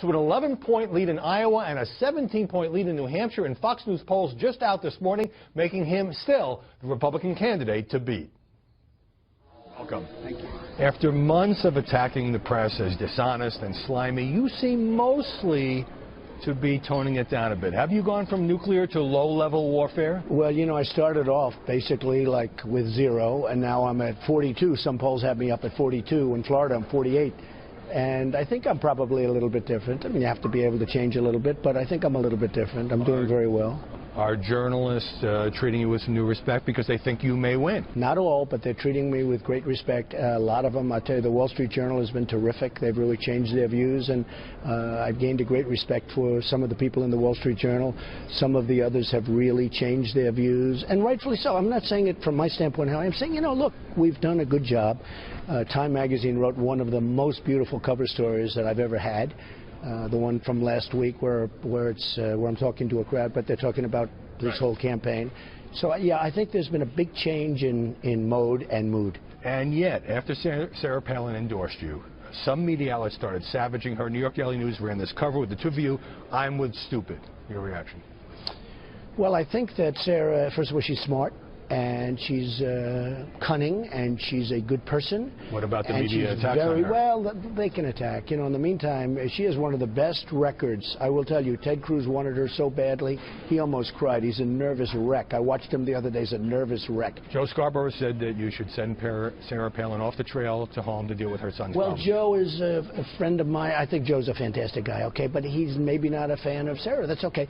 To an 11-point lead in Iowa and a 17-point lead in New Hampshire, and Fox News polls just out this morning, making him still the Republican candidate to beat. Welcome. Thank you. After months of attacking the press as dishonest and slimy, you seem mostly to be toning it down a bit. Have you gone from nuclear to low-level warfare? Well, you know, I started off basically like with 0, and now I'm at 42. Some polls have me up at 42. In Florida, I'm 48. And I think I'm probably a little bit different. I mean, you have to be able to change a little bit, but I think I'm a little bit different. I'm doing very well. Are journalists treating you with some new respect because they think you may win? Not all, but they're treating me with great respect. A lot of them, I tell you, the Wall Street Journal has been terrific. They've really changed their views, and I've gained a great respect for some of the people in the Wall Street Journal. Some of the others have really changed their views, and rightfully so. I'm not saying it from my standpoint. I'm saying, you know, look, we've done a good job. Time magazine wrote one of the most beautiful cover stories that I've ever had. The one from last week where I'm talking to a crowd, but they're talking about this whole campaign. So, yeah, I think there's been a big change in mode and mood. And yet, after Sarah Palin endorsed you, some media outlets started savaging her. New York Daily News ran this cover with the two of you, "I'm with stupid." Your reaction? Well, I think that Sarah, first of all, she's smart. And she's cunning, and she's a good person. What about the media attacks on her? Well, they can attack. You know, in the meantime, she has one of the best records. I will tell you, Ted Cruz wanted her so badly, he almost cried. He's a nervous wreck. I watched him the other day. He's a nervous wreck. Joe Scarborough said that you should send Sarah Palin off the trail to home to deal with her son's problem. Joe is a friend of mine. I think Joe's a fantastic guy, okay? But he's maybe not a fan of Sarah. That's okay.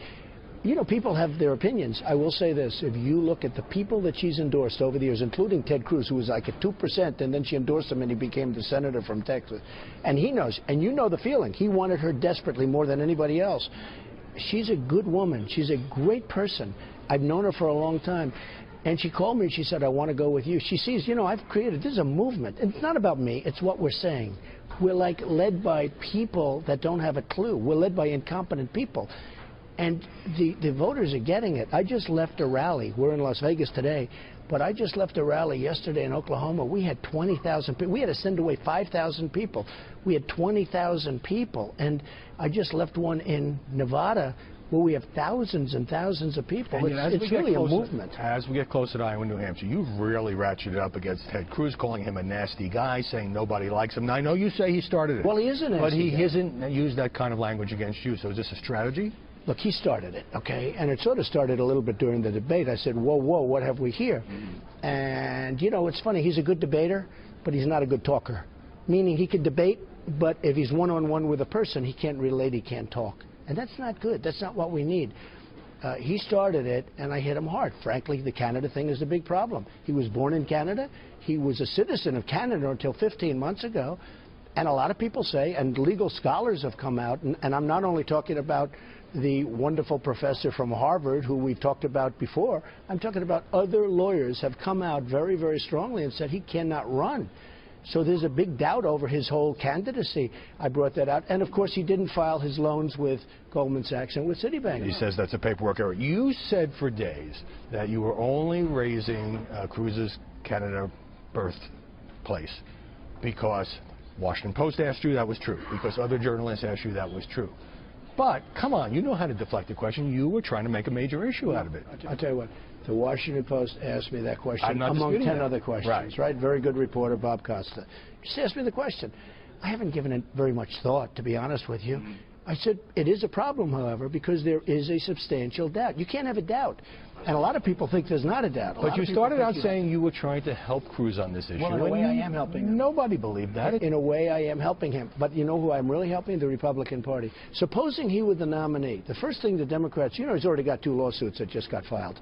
You know, people have their opinions. I will say this. If you look at the people that she's endorsed over the years, including Ted Cruz, who was like at 2%, and then she endorsed him and he became the senator from Texas. And he knows, and you know the feeling. He wanted her desperately more than anybody else. She's a good woman. She's a great person. I've known her for a long time. And she called me and she said, "I want to go with you." She sees, you know, I've created, this is a movement. It's not about me. It's what we're saying. We're like led by people that don't have a clue. We're led by incompetent people. And the voters are getting it. I just left a rally. We're in Las Vegas today, but I just left a rally yesterday in Oklahoma. We had 20,000 people. We had to send away 5,000 people. We had 20,000 people. And I just left one in Nevada where we have thousands and thousands of people. It's really a movement. As we get closer to Iowa and New Hampshire, you've really ratcheted up against Ted Cruz, calling him a nasty guy, saying nobody likes him. Now, I know you say he started it. Well, he is a nasty guy. But he hasn't used that kind of language against you. So is this a strategy? Look, he started it, okay? And it sort of started a little bit during the debate. I said, whoa, what have we here? And, you know, it's funny. He's a good debater, but he's not a good talker. Meaning he could debate, but if he's one-on-one with a person, he can't relate, he can't talk. And that's not good. That's not what we need. He started it, and I hit him hard. Frankly, the Canada thing is a big problem. He was born in Canada. He was a citizen of Canada until 15 months ago. And a lot of people say, and legal scholars have come out, and I'm not only talking about the wonderful professor from Harvard who we've talked about before, I'm talking about other lawyers have come out very, very strongly and said he cannot run. So there's a big doubt over his whole candidacy. I brought that out. And, of course, he didn't file his loans with Goldman Sachs and with Citibank. He says that's a paperwork error. You said for days that you were only raising Cruz's Canada birthplace because Washington Post asked you that was true, because other journalists asked you that was true. But, come on, you know how to deflect the question. You were trying to make a major issue out of it. I'll tell you what, the Washington Post asked me that question among 10 other questions, right? Very good reporter, Bob Costa. Just asked me the question. I haven't given it very much thought, to be honest with you. I said, it is a problem, however, because there is a substantial doubt. You can't have a doubt. And a lot of people think there's not a doubt. But you started out saying you were trying to help Cruz on this issue. Well, in a way, I am helping him. Nobody believed that. In a way, I am helping him. But you know who I'm really helping? The Republican Party. Supposing he were the nominee, the first thing the Democrats, you know, he's already got 2 lawsuits that just got filed.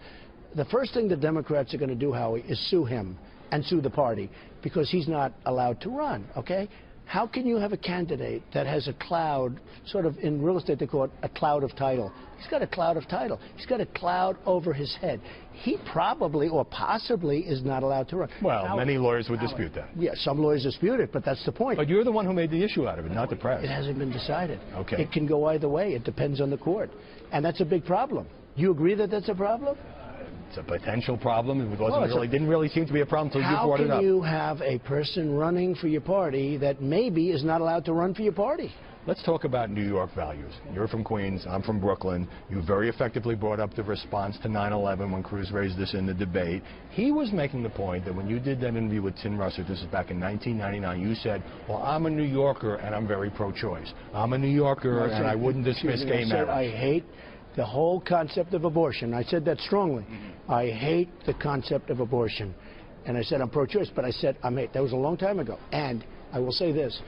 The first thing the Democrats are going to do, Howie, is sue him and sue the party because he's not allowed to run, okay? How can you have a candidate that has a cloud, sort of in real estate they call it a cloud of title? He's got a cloud of title. He's got a cloud over his head. He probably or possibly is not allowed to run. Well, many lawyers would dispute that. Yeah, some lawyers dispute it, but that's the point. But you're the one who made the issue out of it, not the press. It hasn't been decided. Okay. It can go either way. It depends on the court. And that's a big problem. You agree that that's a problem? It's a potential problem. It didn't really seem to be a problem until you brought it up. How can you have a person running for your party that maybe is not allowed to run for your party? Let's talk about New York values. You're from Queens, I'm from Brooklyn. You very effectively brought up the response to 9/11 when Cruz raised this in the debate. He was making the point that when you did that interview with Tim Russert, this is back in 1999, you said, well, I'm a New Yorker and I'm very pro-choice. I'm a New Yorker and I wouldn't dismiss gay marriage. I hate the whole concept of abortion. I said that strongly. I hate the concept of abortion. And I said I'm pro-choice, but I said that was a long time ago. And I will say this,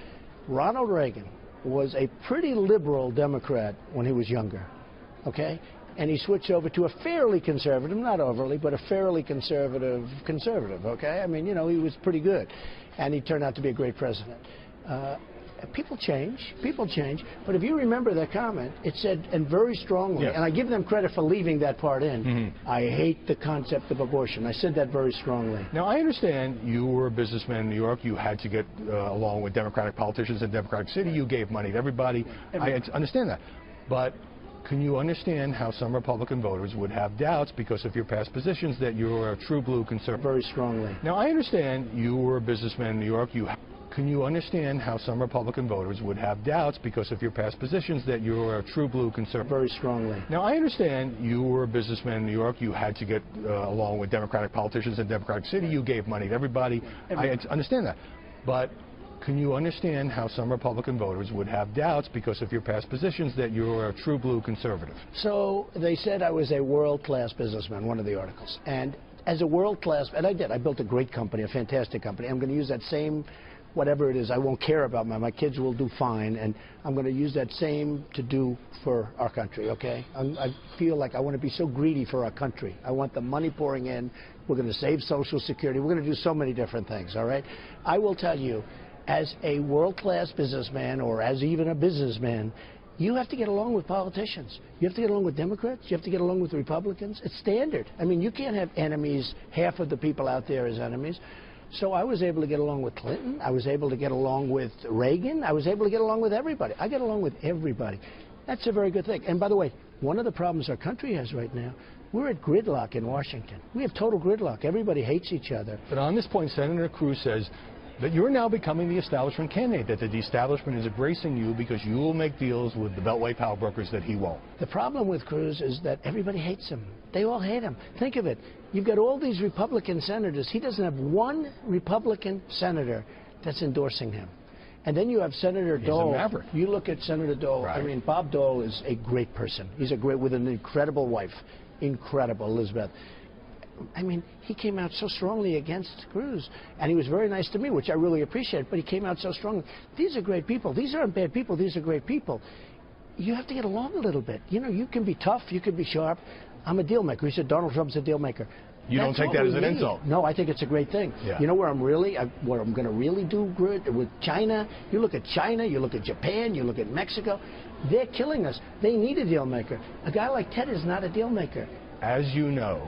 Ronald Reagan was a pretty liberal Democrat when he was younger, okay? And he switched over to a fairly conservative, not overly, but a fairly conservative, okay? I mean, you know, he was pretty good. And he turned out to be a great president. People change, but if you remember that comment, it said, and very strongly, and I give them credit for leaving that part in, I hate the concept of abortion. I said that very strongly. Now, I understand you were a businessman in New York. You had to get along with Democratic politicians in Democratic City. You gave money to everybody. I understand that. But can you understand how some Republican voters would have doubts because of your past positions that you're a true blue conservative? Very strongly. Now, I understand you were a businessman in New York. Can you understand how some Republican voters would have doubts because of your past positions that you're a true blue conservative? Very strongly. Now, I understand you were a businessman in New York. You had to get along with Democratic politicians in Democratic City. You gave money to everybody. I understand that. But can you understand how some Republican voters would have doubts because of your past positions that you're a true blue conservative? So they said I was a world-class businessman, one of the articles. And as a world-class, and I did. I built a great company, a fantastic company. I'm going to use that same whatever it is, I won't care about my kids will do fine, and I'm going to use that same to do for our country, okay? I feel like I want to be so greedy for our country. I want the money pouring in. We're going to save Social Security. We're going to do so many different things, all right? I will tell you, as a world-class businessman or as even a businessman, you have to get along with politicians. You have to get along with Democrats. You have to get along with Republicans. It's standard. I mean, you can't have enemies. Half of the people out there as enemies. So I was able to get along with Clinton. I was able to get along with Reagan. I was able to get along with everybody. I get along with everybody. That's a very good thing. And by the way, one of the problems our country has right now, we're at gridlock in Washington. We have total gridlock. Everybody hates each other. But on this point, Senator Cruz says that you're now becoming the establishment candidate, that the establishment is embracing you because you will make deals with the Beltway power brokers that he won't. The problem with Cruz is that everybody hates him. They all hate him. Think of it. You've got all these Republican senators. He doesn't have one Republican senator that's endorsing him. And then you have Senator Dole. He's a maverick. You look at Senator Dole. Right. I mean, Bob Dole is a great person. He's a great, with an incredible wife. Incredible, Elizabeth. I mean, he came out so strongly against Cruz, and he was very nice to me, which I really appreciate, but he came out so strongly. These are great people. These aren't bad people. These are great people. You have to get along a little bit. You know, you can be tough. You can be sharp. I'm a deal maker. He said Donald Trump's a deal maker. You don't take that as an insult. No, I think it's a great thing. Yeah. You know where I'm going to really do good with China? You look at China, you look at Japan, you look at Mexico. They're killing us. They need a deal maker. A guy like Ted is not a deal maker. As you know,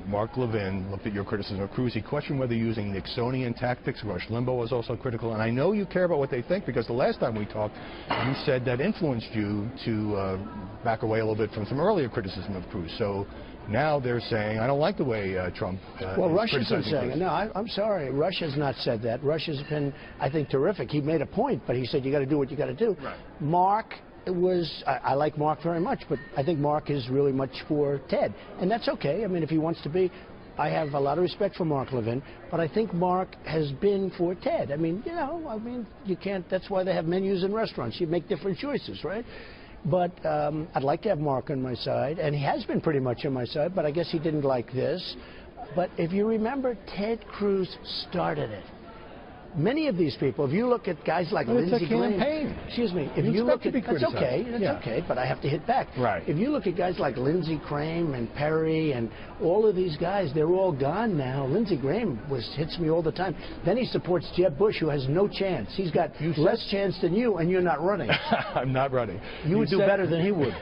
Mark Levin looked at your criticism of Cruz. He questioned whether using Nixonian tactics. Rush Limbaugh was also critical. And I know you care about what they think because the last time we talked, you said that influenced you to back away a little bit from some earlier criticism of Cruz. So now they're saying, I don't like the way Trump well, Rush isn't saying Cruz. it. No, I'm sorry. Rush has not said that. Rush has been, I think, terrific. He made a point, but he said you got to do what you got to do. Right. Mark I like Mark very much, but I think Mark is really much for Ted. And that's okay. I mean, if he wants to be, I have a lot of respect for Mark Levin, but I think Mark has been for Ted. I mean, you know, you can't, that's why they have menus in restaurants. You make different choices, right? But I'd like to have Mark on my side, and he has been pretty much on my side, but I guess he didn't like this. But if you remember, Ted Cruz started it. Many of these people, if you look at guys like Lindsey Graham, excuse me, if you look at, that's okay, okay, but I have to hit back. Right. If you look at guys like Lindsey Graham and Perry and all of these guys, they're all gone now. Lindsey Graham hits me all the time. Then he supports Jeb Bush, who has no chance. He's got less chance than you, and you're not running. I'm not running. You would do better than he would.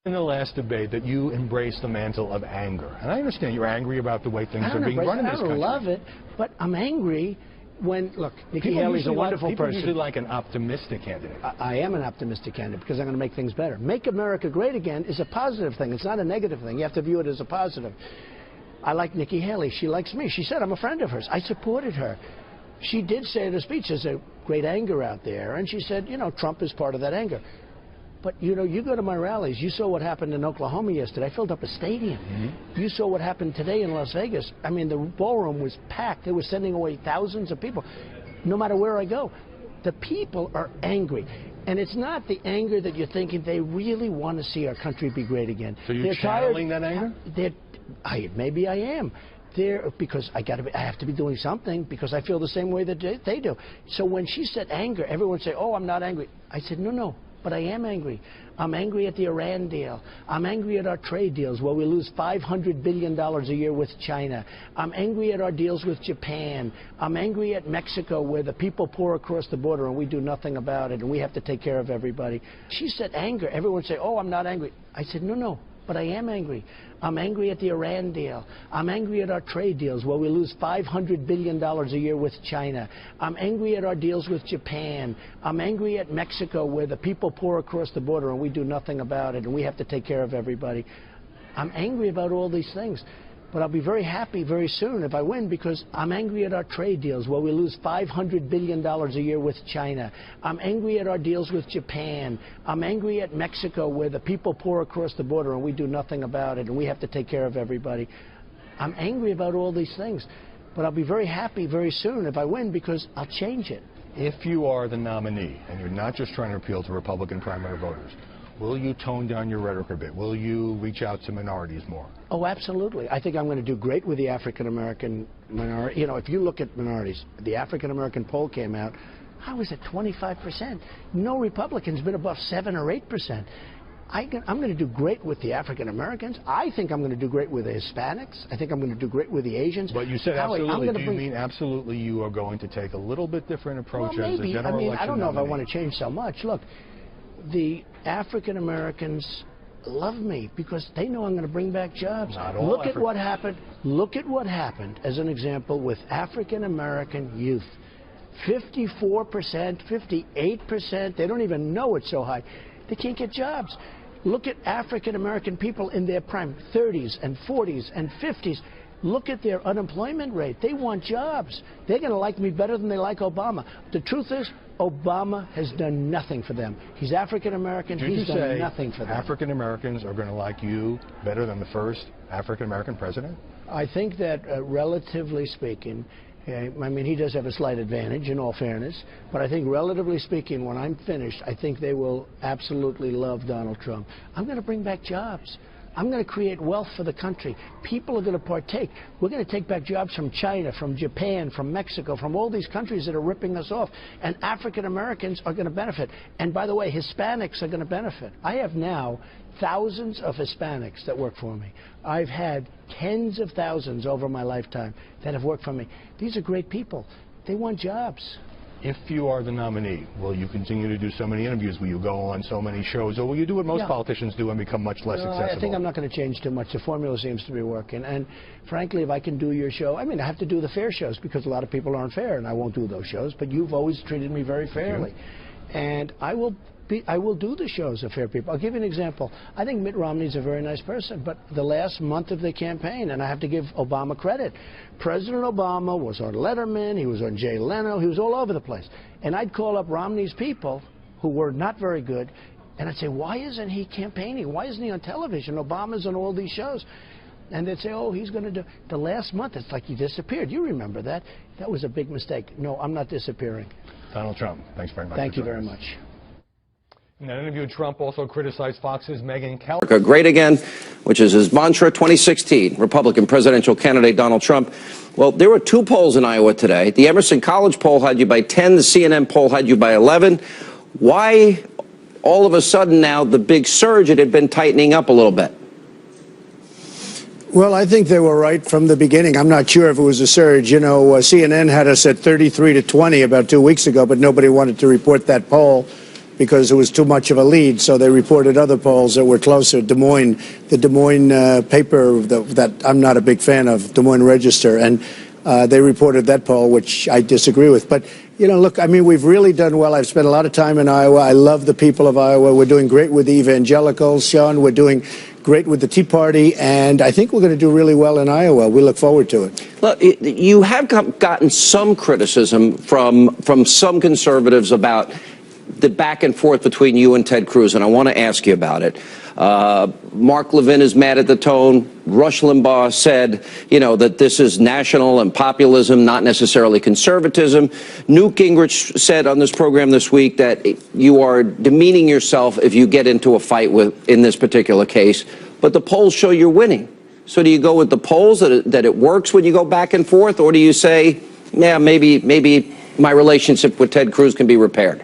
In the last debate that you embraced the mantle of anger. And I understand you're angry about the way things are being run in this country. I don't love it, but I'm angry. When, look, Nikki Haley's a wonderful person. People usually like an optimistic candidate. I am an optimistic candidate because I'm going to make things better. Make America great again is a positive thing. It's not a negative thing. You have to view it as a positive. I like Nikki Haley. She likes me. She said I'm a friend of hers. I supported her. she did say in her speech, there's a great anger out there. And she said, you know, Trump is part of that anger. But, you know, you go to my rallies. You saw what happened in Oklahoma yesterday. I filled up a stadium. You saw what happened today in Las Vegas. I mean, the ballroom was packed. They were sending away thousands of people. No matter where I go, the people are angry. And it's not the anger that you're thinking. They really want to see our country be great again. So you're channeling that anger? Maybe I am. Because I have to be doing something, because I feel the same way that they do. So when she said anger, everyone say, oh, I'm not angry. I said, no, but I am angry. I'm angry at the Iran deal. I'm angry at our trade deals where we lose $500 billion a year with China. I'm angry at our deals with Japan. I'm angry at Mexico where the people pour across the border and we do nothing about it and we have to take care of everybody. She said anger. Everyone say, oh, I'm not angry. I said, no. But I am angry. I'm angry at the Iran deal. I'm angry at our trade deals where we lose $500 billion a year with China. I'm angry at our deals with Japan. I'm angry at Mexico where the people pour across the border and we do nothing about it and we have to take care of everybody. I'm angry about all these things. But I'll be very happy very soon if I win, because I'm angry at our trade deals where we lose $500 billion a year with China. I'm angry at our deals with Japan. I'm angry at Mexico where the people pour across the border and we do nothing about it and we have to take care of everybody. I'm angry about all these things. But I'll be very happy very soon if I win, because I'll change it. If you are the nominee and you're not just trying to appeal to Republican primary voters, will you tone down your rhetoric a bit? Will you reach out to minorities more? Oh, absolutely. I think I'm going to do great with the African-American minority. You know, if you look at minorities, the African-American poll came out, I was at 25%. No Republican's been above 7 or 8%. I'm going to do great with the African-Americans. I think I'm going to do great with the Hispanics. I think I'm going to do great with the Asians. But you said absolutely. Do you mean absolutely you are going to take a little bit different approach as a general election I don't know nominee? if I want to change so much. Look, the African Americans love me because they know I'm going to bring back jobs. Look at what happened. Look at what happened as an example with African American youth. 54%, 58%. They don't even know it's so high. They can't get jobs. Look at African American people in their prime, 30s and 40s and 50s. Look at their unemployment rate. They want jobs. They're going to like me better than they like Obama. The truth is, Obama has done nothing for them. He's African American. He's done nothing for them. African Americans are going to like you better than the first African American president? I think that, relatively speaking, I mean, he does have a slight advantage, in all fairness. But I think, relatively speaking, when I'm finished, I think they will absolutely love Donald Trump. I'm going to bring back jobs. I'm going to create wealth for the country. People are going to partake. We're going to take back jobs from China, from Japan, from Mexico, from all these countries that are ripping us off. And African Americans are going to benefit. And by the way, Hispanics are going to benefit. I have now thousands of Hispanics that work for me. I've had tens of thousands over my lifetime that have worked for me. These are great people. They want jobs. If you are the nominee, will you continue to do so many interviews? Will you go on so many shows? Or will you do what most politicians do and become much less accessible? I think I'm not going to change too much. The formula seems to be working. And frankly, if I can do your show, I mean, I have to do the fair shows because a lot of people aren't fair, and I won't do those shows. But you've always treated me very fairly. And I will do the shows of fair people. I'll give you an example. I think Mitt Romney's a very nice person, but the last month of the campaign, and I have to give Obama credit, President Obama was on Letterman, he was on Jay Leno, he was all over the place. And I'd call up Romney's people, who were not very good, and I'd say, why isn't he campaigning? Why isn't he on television? Obama's on all these shows. And they'd say, oh, he's going to do. The last month, it's like he disappeared. You remember that. That was a big mistake. No, I'm not disappearing. Donald Trump, thanks very much. Thank you very much. In that interview, Trump also criticized Fox's Megyn Kelly. Great again, which is his mantra. 2016, Republican presidential candidate Donald Trump. Well, there were two polls in Iowa today. The Emerson College poll had you by 10. The CNN poll had you by 11. Why all of a sudden now the big surge? It had been tightening up a little bit. Well, I think they were right from the beginning. I'm not sure if it was a surge. You know, CNN had us at 33-20 about 2 weeks ago, but nobody wanted to report that poll because it was too much of a lead, so they reported other polls that were closer. The Des Moines paper that I'm not a big fan of, Des Moines Register, and they reported that poll, which I disagree with. But, you know, look, I mean, we've really done well. I've spent a lot of time in Iowa. I love the people of Iowa. We're doing great with the evangelicals, Sean. We're doing great with the Tea Party, and I think we're going to do really well in Iowa. We look forward to it. Well, you have gotten some criticism from some conservatives about the back and forth between you and Ted Cruz, and I want to ask you about it. Mark Levin is mad at the tone. Rush Limbaugh said, that this is national and populism, not necessarily conservatism. Newt Gingrich said on this program this week that you are demeaning yourself if you get into a fight in this particular case. But the polls show you're winning. So do you go with the polls that it works when you go back and forth, or do you say, yeah, maybe my relationship with Ted Cruz can be repaired?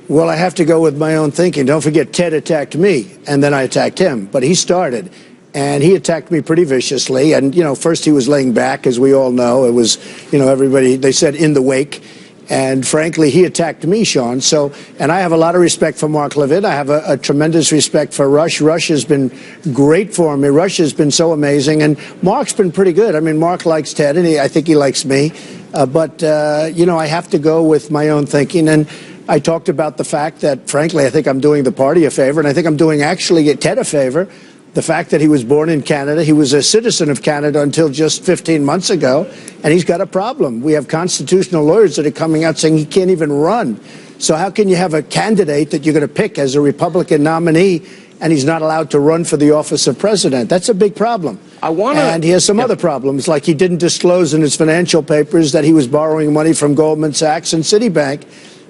Well, I have to go with my own thinking. Don't forget, Ted attacked me, and then I attacked him. But he started, and he attacked me pretty viciously. And, first he was laying back, as we all know. It was, everybody, they said, in the wake. And frankly, he attacked me, Sean. So, and I have a lot of respect for Mark Levin. I have a tremendous respect for Rush. Rush has been great for me. Rush has been so amazing. And Mark's been pretty good. I mean, Mark likes Ted, and I think he likes me. But I have to go with my own thinking. And I talked about the fact that, frankly, I think I'm doing the party a favor, and I think I'm doing actually Ted a favor. The fact that he was born in Canada, he was a citizen of Canada until just 15 months ago, and he's got a problem. We have constitutional lawyers that are coming out saying he can't even run. So how can you have a candidate that you're going to pick as a Republican nominee, and he's not allowed to run for the office of president? That's a big problem. And he has some other problems, like he didn't disclose in his financial papers that he was borrowing money from Goldman Sachs and Citibank,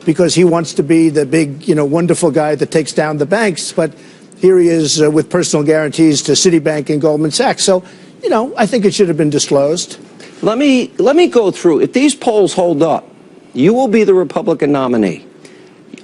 because he wants to be the big, wonderful guy that takes down the banks. But here he is with personal guarantees to Citibank and Goldman Sachs. So, I think it should have been disclosed. Let me go through. If these polls hold up, you will be the Republican nominee.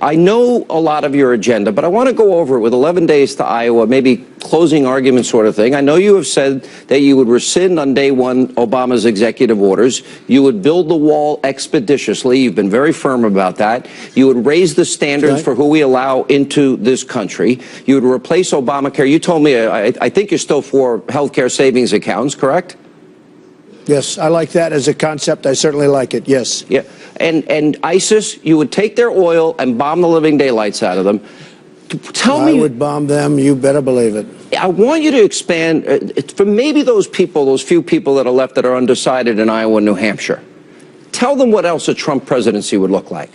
I know a lot of your agenda, but I want to go over it with 11 days to Iowa, maybe closing argument sort of thing. I know you have said that you would rescind on day one Obama's executive orders. You would build the wall expeditiously. You've been very firm about that. You would raise the standards for who we allow into this country. You would replace Obamacare. You told me, I think you're still for health care savings accounts, correct? Yes, I like that as a concept. I certainly like it, yes. Yeah. And ISIS, you would take their oil and bomb the living daylights out of them. Tell me. I would bomb them. You better believe it. I want you to expand for maybe those people, those few people that are left that are undecided in Iowa and New Hampshire. Tell them what else a Trump presidency would look like.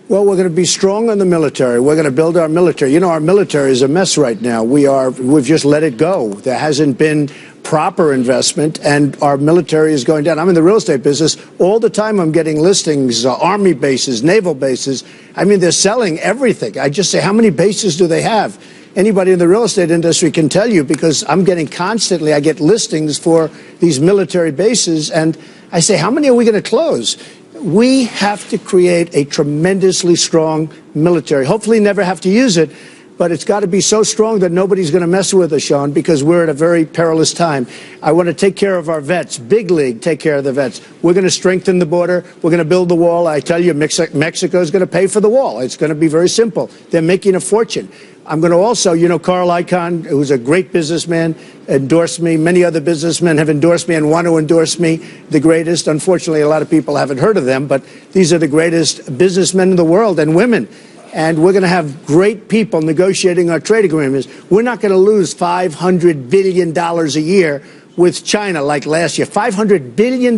Well, we're going to be strong on the military. We're going to build our military. Our military is a mess right now. We've just let it go. There hasn't been proper investment, and our military is going down. I'm in the real estate business. All the time I'm getting listings, Army bases, naval bases. I mean, they're selling everything. I just say, how many bases do they have? Anybody in the real estate industry can tell you, because I'm getting constantly, I get listings for these military bases, and I say, how many are we going to close? We have to create a tremendously strong military. Hopefully never have to use it, but it's got to be so strong that nobody's going to mess with us, Sean, because we're at a very perilous time. I want to take care of our vets, big league, take care of the vets. We're going to strengthen the border. We're going to build the wall. I tell you, Mexico is going to pay for the wall. It's going to be very simple. They're making a fortune. I'm going to also, Carl Icahn, who's a great businessman, endorsed me. Many other businessmen have endorsed me and want to endorse me, the greatest. Unfortunately, a lot of people haven't heard of them, but these are the greatest businessmen in the world, and women. And we're going to have great people negotiating our trade agreements. We're not going to lose $500 billion a year with China like last year. $500 billion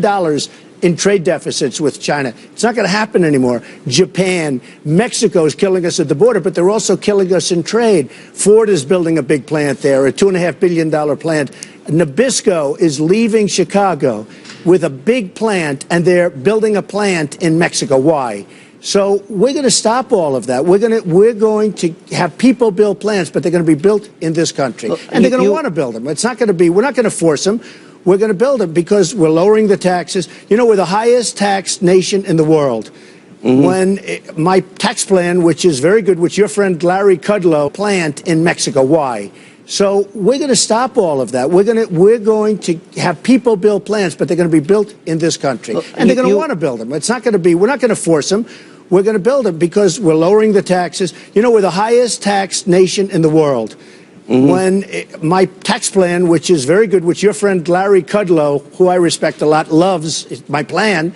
in trade deficits with China. It's not going to happen anymore. Japan, Mexico is killing us at the border, but they're also killing us in trade. Ford is building a big plant there, a $2.5 billion plant. Nabisco is leaving Chicago with a big plant, and they're building a plant in Mexico. Why? So we're going to stop all of that. We're going to have people build plants, but they're going to be built in this country, and they're going to want to build them. It's not going to be. We're not going to force them. We're going to build them because we're lowering the taxes. We're the highest taxed nation in the world. When my tax plan, which is very good, which your friend Larry Kudlow plant in Mexico. Why? So we're going to stop all of that. We're going to have people build plants, but they're going to be built in this country, and they're going to want to build them. It's not going to be. We're not going to force them. We're going to build them because we're lowering the taxes. We're the highest taxed nation in the world. When my tax plan, which is very good, which your friend Larry Kudlow, who I respect a lot, loves my plan,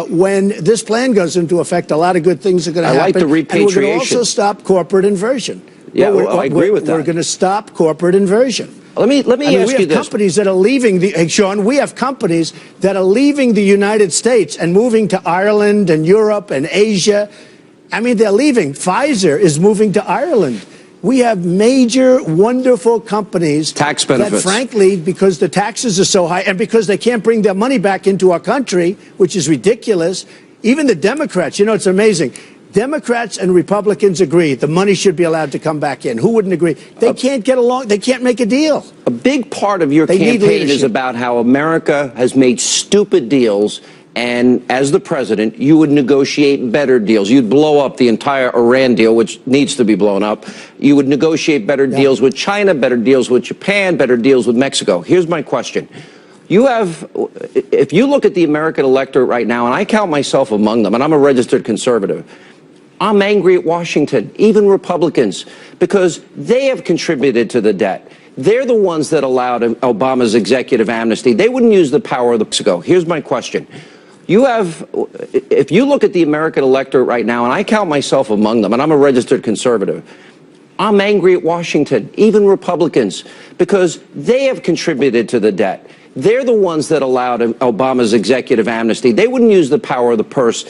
when this plan goes into effect, a lot of good things are going to happen. I like the repatriation. And we're going to also stop corporate inversion. Yeah, well, I agree with that. We're going to stop corporate inversion. Let me ask you this. We have companies that are leaving hey, Sean, we have companies that are leaving the United States and moving to Ireland and Europe and Asia. I mean, they're leaving. Pfizer is moving to Ireland. We have major, wonderful companies. Tax benefits. That, frankly, because the taxes are so high and because they can't bring their money back into our country, which is ridiculous, even the Democrats, you know, it's amazing. Democrats and Republicans agree the money should be allowed to come back in. Who wouldn't agree? They can't get along. They can't make a deal. A big part of your campaign is about how America has made stupid deals, and as the president, you would negotiate better deals. You'd blow up the entire Iran deal, which needs to be blown up. You would negotiate better deals with China, better deals with Japan, better deals with Mexico. Here's my question. If you look at the American electorate right now, and I count myself among them, and I'm a registered conservative, I'm angry at Washington, even Republicans, because they have contributed to the debt. They're the ones that allowed Obama's executive amnesty. They wouldn't use the power of the Mexico. Here's my question. If you look at the American electorate right now, and I count myself among them, and I'm a registered conservative, I'm angry at Washington, even Republicans, because they have contributed to the debt. They're the ones that allowed Obama's executive amnesty. They wouldn't use the power of the purse.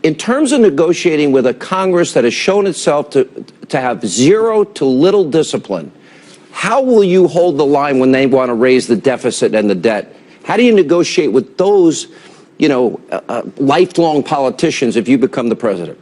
In terms of negotiating with a Congress that has shown itself to have zero to little discipline, how will you hold the line when they want to raise the deficit and the debt? How do you negotiate with those, lifelong politicians if you become the president?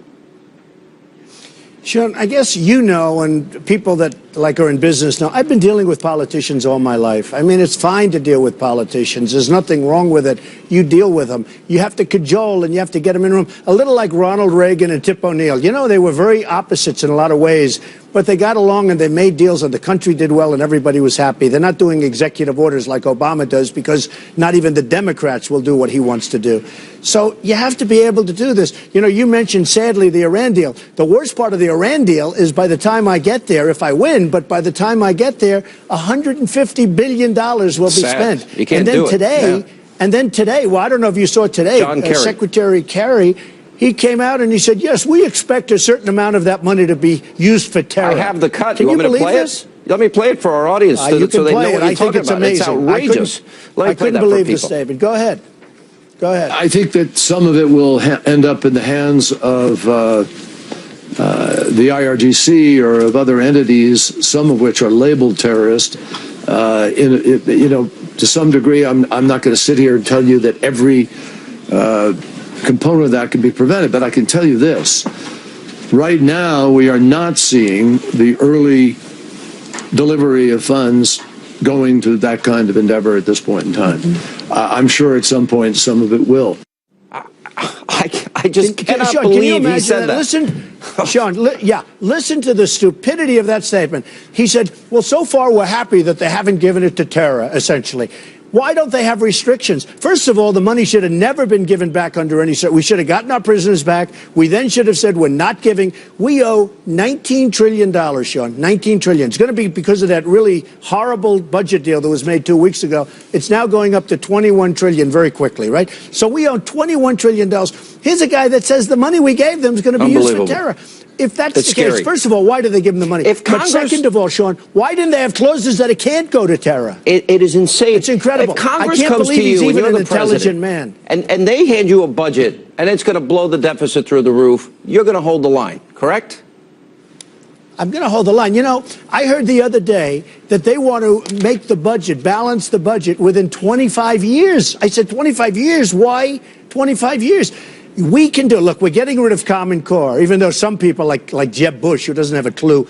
Sean, I guess you know, and people that are in business know, I've been dealing with politicians all my life. I mean, it's fine to deal with politicians. There's nothing wrong with it. You deal with them. You have to cajole and you have to get them in a room. A little like Ronald Reagan and Tip O'Neill. You know, they were very opposites in a lot of ways, but they got along and they made deals and the country did well and everybody was happy. They're not doing executive orders like Obama does because not even the Democrats will do what he wants to do. So you have to be able to do this. You know, you mentioned, sadly, the Iran deal. The worst part of the Iran deal is by the time I get there, if I win, but by the time I get there, $150 billion will be spent. You can't do it. And then today, well, I don't know if you saw today, Secretary Kerry, he came out and he said, yes, we expect a certain amount of that money to be used for terror. I have the cut. Can you want me to play this? it? Let me play it for our audience so they know what you're talking about. It's outrageous. I couldn't believe this statement. Go ahead. Go ahead. I think that some of it will end up in the hands of the IRGC or of other entities, some of which are labeled terrorist. To some degree, I'm not going to sit here and tell you that every component of that can be prevented, but I can tell you this. Right now, we are not seeing the early delivery of funds going to that kind of endeavor at this point in time. I'm sure at some point some of it will. I just cannot believe he said that. Listen, Sean, listen to the stupidity of that statement. He said, well, so far we're happy that they haven't given it to terror, essentially. Why don't they have restrictions? First of all, the money should have never been given back under any... We should have gotten our prisoners back. We then should have said we're not giving. We owe $19 trillion, Sean, $19 trillion. It's going to be because of that really horrible budget deal that was made 2 weeks ago. It's now going up to $21 trillion very quickly, right? So we owe $21 trillion. Here's a guy that says the money we gave them is going to be used for terror. If that's the case, first of all, why do they give them the money? But second of all, Sean, why didn't they have clauses that it can't go to terror? It is insane. It's incredible. If Congress I can't comes believe to you he's even and an intelligent man. And they hand you a budget, and it's going to blow the deficit through the roof, you're going to hold the line, correct? I'm going to hold the line. You know, I heard the other day that they want to make the budget, balance the budget within 25 years. I said 25 years? Why 25 years? We can do. Look, we're getting rid of Common Core, even though some people like Jeb Bush, who doesn't have a clue,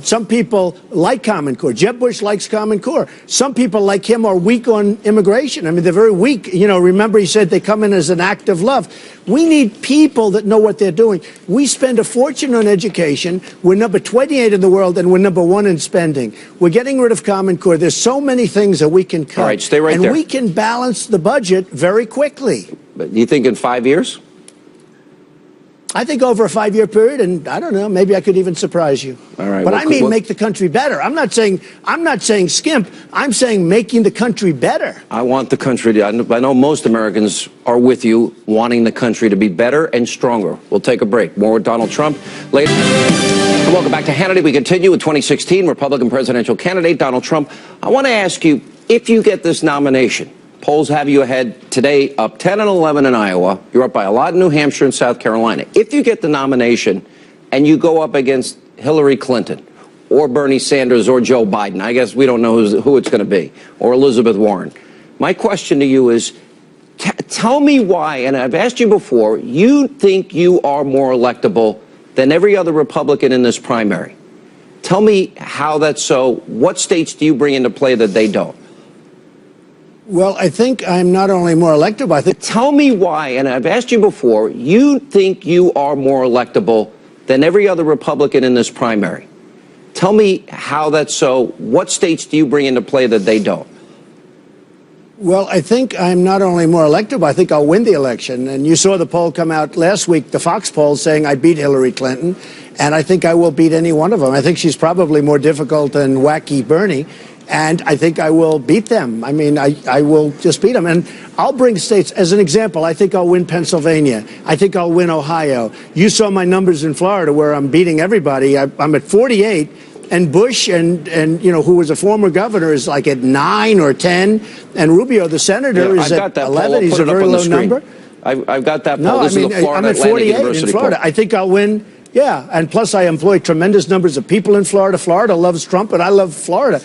some people like Common Core. Jeb Bush likes Common Core. Some people like him are weak on immigration. I mean, they're very weak. You know, remember he said they come in as an act of love. We need people that know what they're doing. We spend a fortune on education. We're number 28 in the world, and we're number 1 in spending. We're getting rid of Common Core. There's so many things that we can cut. All right, stay right there. And we can balance the budget very quickly. But you think in 5 years? I think over a 5-year period, and I don't know, maybe I could even surprise you. All right. But I mean make the country better. I'm not saying skimp. I'm saying making the country better. I want the country to, I know most Americans are with you, wanting the country to be better and stronger. We'll take a break. More with Donald Trump later. And welcome back to Hannity. We continue with 2016 Republican presidential candidate Donald Trump. I want to ask you, if you get this nomination, polls have you ahead today, up 10 and 11 in Iowa. You're up by a lot in New Hampshire and South Carolina. If you get the nomination and you go up against Hillary Clinton or Bernie Sanders or Joe Biden, I guess we don't know who it's going to be, or Elizabeth Warren, my question to you is, tell me why, and I've asked you before, you think you are more electable than every other Republican in this primary. Tell me how that's so. What states do you bring into play that they don't? Well, I think I'm not only more electable, I think... Tell me why, and I've asked you before, you think you are more electable than every other Republican in this primary. Tell me how that's so. What states do you bring into play that they don't? Well, I think I'm not only more electable, I think I'll win the election. And you saw the poll come out last week, the Fox poll, saying I beat Hillary Clinton, and I think I will beat any one of them. I think she's probably more difficult than wacky Bernie. And I think I will beat them. I mean, I will just beat them. And I'll bring states, as an example, I think I'll win Pennsylvania. I think I'll win Ohio. You saw my numbers in Florida where I'm beating everybody. I'm at 48, and Bush and who was a former governor is like at 9 or 10. And Rubio, the senator, is at 11. He's a very low number. I've got that poll. No, This is the Florida I'm at Atlantic 48 University in Florida. poll. I think I'll win. Yeah, and plus I employ tremendous numbers of people in Florida. Florida loves Trump, and I love Florida,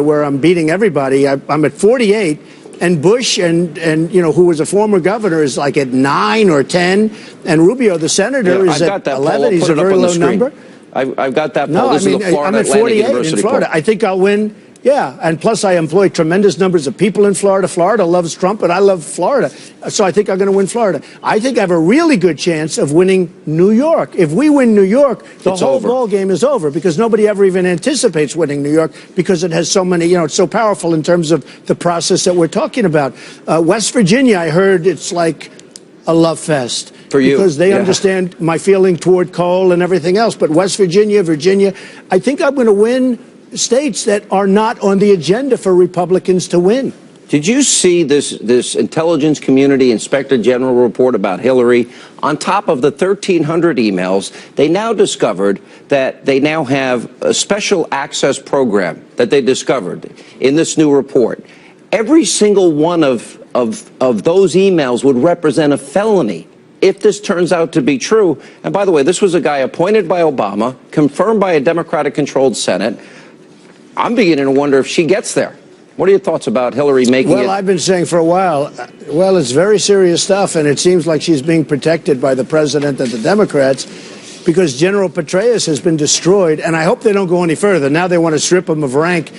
where I'm beating everybody. I'm at 48, and Bush and who was a former governor is like at 9 or 10, and Rubio, the senator, is at 11. He's a very low number. I've got that poll. No, This is the Florida I'm at Atlantic 48 University in Florida. poll. I think I'll win. Yeah, and plus I employ tremendous numbers of people in Florida. Florida loves Trump, and I love Florida. So I think I'm going to win Florida. I think I have a really good chance of winning New York. If we win New York, the whole ball game is over, because nobody ever even anticipates winning New York, because it has so many, it's so powerful in terms of the process that we're talking about. West Virginia, I heard it's like a love fest. For you. Because they understand my feeling toward coal and everything else. But West Virginia, I think I'm going to win states that are not on the agenda for Republicans to win. Did you see this intelligence community inspector general report about Hillary? On top of the 1,300 emails, they now discovered that they now have a special access program that they discovered in this new report. Every single one of those emails would represent a felony if this turns out to be true. And by the way, this was a guy appointed by Obama, confirmed by a Democratic-controlled Senate. I'm beginning to wonder if she gets there. What are your thoughts about Hillary making it? Well, I've been saying for a while, well, it's very serious stuff, and it seems like she's being protected by the president and the Democrats, because General Petraeus has been destroyed, and I hope they don't go any further. Now they want to strip him of rank.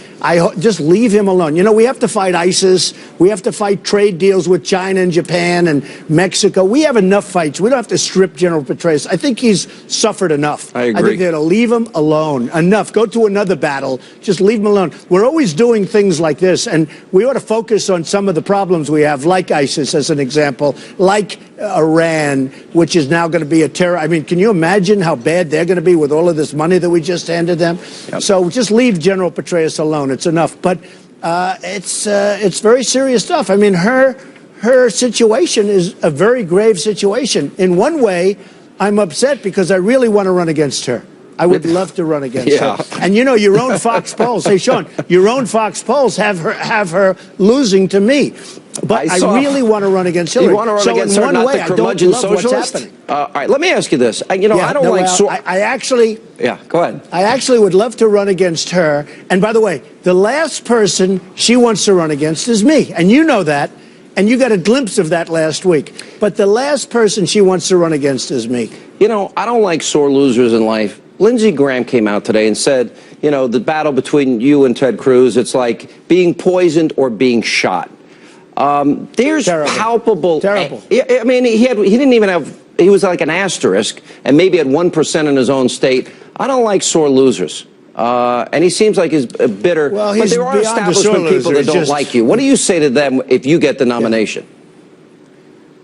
Just leave him alone. We have to fight ISIS. We have to fight trade deals with China and Japan and Mexico. We have enough fights. We don't have to strip General Petraeus. I think he's suffered enough. I agree. I think they ought to leave him alone. Enough. Go to another battle. Just leave him alone. We're always doing things like this, and we ought to focus on some of the problems we have, like ISIS as an example, like Iran, which is now going to be a terror. I mean, can you imagine how bad they're going to be with all of this money that we just handed them? Yep. So just leave General Petraeus alone. It's enough. But it's very serious stuff. I mean, her situation is a very grave situation. In one way, I'm upset because I really want to run against her. I would love to run against her. And your own Fox polls, hey Sean, your own Fox polls have her losing to me. But I really want to run against Hillary. You want to run against her, not the curmudgeon socialist? All right, let me ask you this. I don't like... I actually... Yeah, go ahead. I actually would love to run against her. And by the way, the last person she wants to run against is me. And you know that. And you got a glimpse of that last week. But the last person she wants to run against is me. I don't like sore losers in life. Lindsey Graham came out today and said, the battle between you and Ted Cruz, it's like being poisoned or being shot. There's palpable. Terrible. I mean, he didn't even have. He was like an asterisk, and maybe had 1% in his own state. I don't like sore losers, and he seems like he's bitter. Well, but there are establishment people that don't like you. What do you say to them if you get the nomination?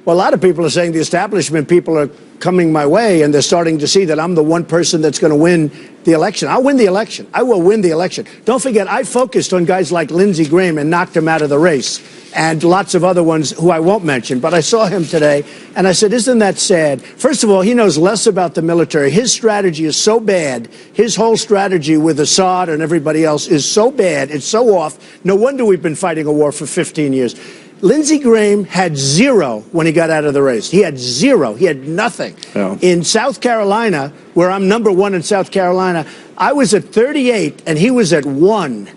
Well, a lot of people are saying the establishment people are coming my way, and they're starting to see that I'm the one person that's going to win the election. I'll win the election. I will win the election. Don't forget, I focused on guys like Lindsey Graham and knocked him out of the race, and lots of other ones who I won't mention. But I saw him today, and I said, isn't that sad? First of all, he knows less about the military. His strategy is so bad. His whole strategy with Assad and everybody else is so bad. It's so off. No wonder we've been fighting a war for 15 years. Lindsey Graham had zero when he got out of the race. He had zero. He had nothing. Yeah. In South Carolina, where I'm #1 in South Carolina, I was at 38 and he was at 1.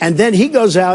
And then he goes out.